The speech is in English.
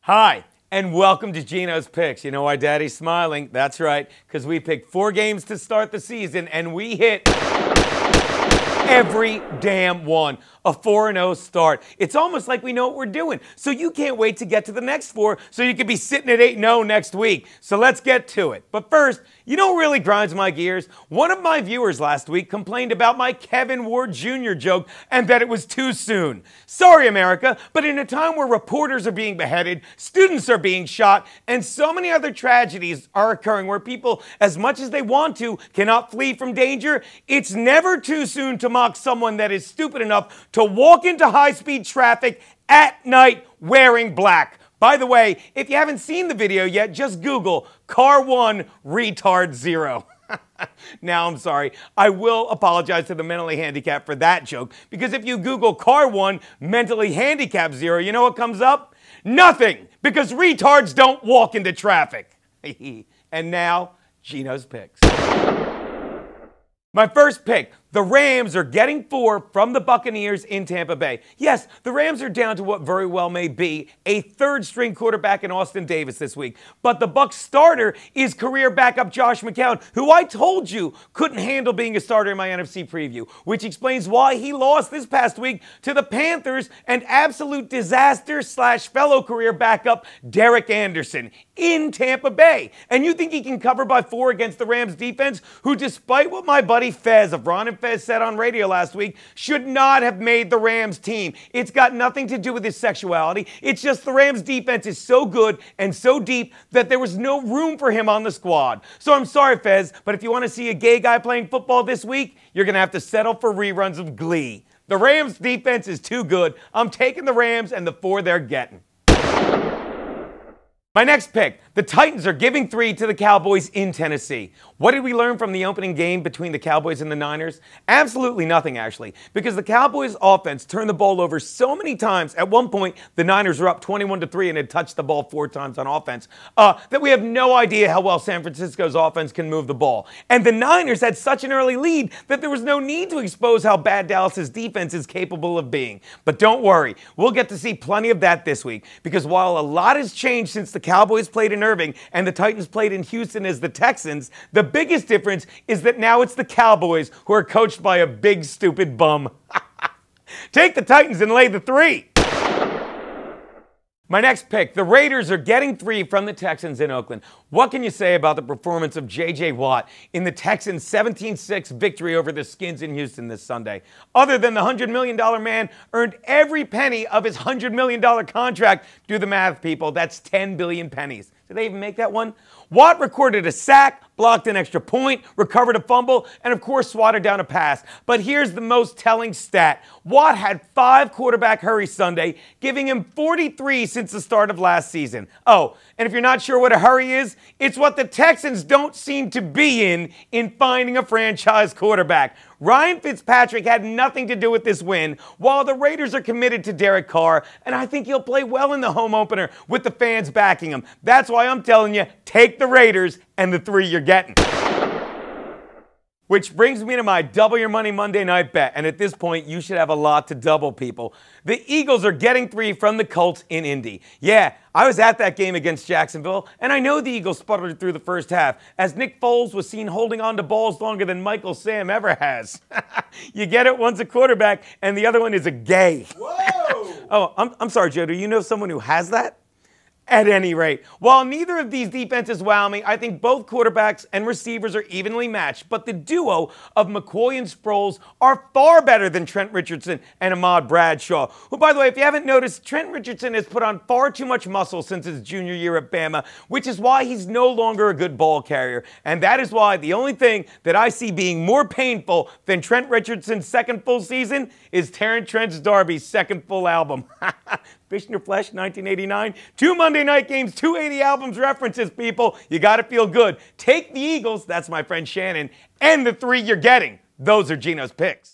Hi, and welcome to Geno's Picks. You know why Daddy's smiling? That's right, because we picked 4 games to start the season, and we hit every damn one. A 4-0 start. It's almost like we know what we're doing. So you can't wait to get to the next 4 so you could be sitting at 8-0 next week. So let's get to it. But first, you know what really grinds my gears? One of my viewers last week complained about my Kevin Ward Jr. joke and that it was too soon. Sorry, America, but in a time where reporters are being beheaded, students are being shot, and so many other tragedies are occurring where people, as much as they want to, cannot flee from danger, it's never too soon to mock someone that is stupid enough to walk into high-speed traffic at night wearing black. By the way, if you haven't seen the video yet, just Google Car 1 Retard 0. Now, I'm sorry. I will apologize to the mentally handicapped for that joke, because if you Google Car 1 Mentally Handicapped 0, you know what comes up? Nothing, because retards don't walk into traffic. And now, Geno's Picks. My first pick, the Rams are getting 4 from the Buccaneers in Tampa Bay. Yes, the Rams are down to what very well may be a third-string quarterback in Austin Davis this week. But the Bucs starter is career backup Josh McCown, who I told you couldn't handle being a starter in my NFC preview, which explains why he lost this past week to the Panthers and absolute disaster / fellow career backup Derek Anderson in Tampa Bay. And you think he can cover by 4 against the Rams defense, who, despite what my buddy Fez of Ron and Fez said on radio last week, should not have made the Rams team. It's got nothing to do with his sexuality. It's just the Rams defense is so good and so deep that there was no room for him on the squad. So I'm sorry, Fez, but if you want to see a gay guy playing football this week, you're going to have to settle for reruns of Glee. The Rams defense is too good. I'm taking the Rams and the 4 they're getting. My next pick, the Titans are giving 3 to the Cowboys in Tennessee. What did we learn from the opening game between the Cowboys and the Niners? Absolutely nothing, actually, because the Cowboys' offense turned the ball over so many times. At one point, the Niners were up 21-3 and had touched the ball 4 times on offense, that we have no idea how well San Francisco's offense can move the ball. And the Niners had such an early lead that there was no need to expose how bad Dallas's defense is capable of being. But don't worry, we'll get to see plenty of that this week, because while a lot has changed since the Cowboys played in Irving and the Titans played in Houston as the Texans, the biggest difference is that now it's the Cowboys who are coached by a big, stupid bum. Take the Titans and lay the 3. My next pick, the Raiders are getting 3 from the Texans in Oakland. What can you say about the performance of J.J. Watt in the Texans' 17-6 victory over the Skins in Houston this Sunday? Other than the $100 million man earned every penny of his $100 million contract. Do the math, people. That's 10 billion pennies. Did they even make that one? Watt recorded a sack, blocked an extra point, recovered a fumble, and of course swatted down a pass. But here's the most telling stat. Watt had 5 quarterback hurries Sunday, giving him 43 since the start of last season. Oh, and if you're not sure what a hurry is, it's what the Texans don't seem to be in finding a franchise quarterback. Ryan Fitzpatrick had nothing to do with this win, while the Raiders are committed to Derek Carr, and I think he'll play well in the home opener with the fans backing him. That's why I'm telling you, take the Raiders and the 3 you're getting. Which brings me to my Double Your Money Monday night bet, and at this point, you should have a lot to double, people. The Eagles are getting 3 from the Colts in Indy. Yeah, I was at that game against Jacksonville, and I know the Eagles sputtered through the first half, as Nick Foles was seen holding on to balls longer than Michael Sam ever has. You get it? One's a quarterback, and the other one is a gay. Whoa! Oh, I'm sorry, Joe. Do you know someone who has that? At any rate, while neither of these defenses wow me, I think both quarterbacks and receivers are evenly matched. But the duo of McCoy and Sproles are far better than Trent Richardson and Ahmad Bradshaw, who, by the way, if you haven't noticed, Trent Richardson has put on far too much muscle since his junior year at Bama, which is why he's no longer a good ball carrier. And that is why the only thing that I see being more painful than Trent Richardson's second full season is Terrence Trent D'Arby's second full album. Fish in Your Flesh, 1989. 2 Monday night games, 280 albums references, people. You got to feel good. Take the Eagles, that's my friend Shannon, and the 3 you're getting. Those are Geno's picks.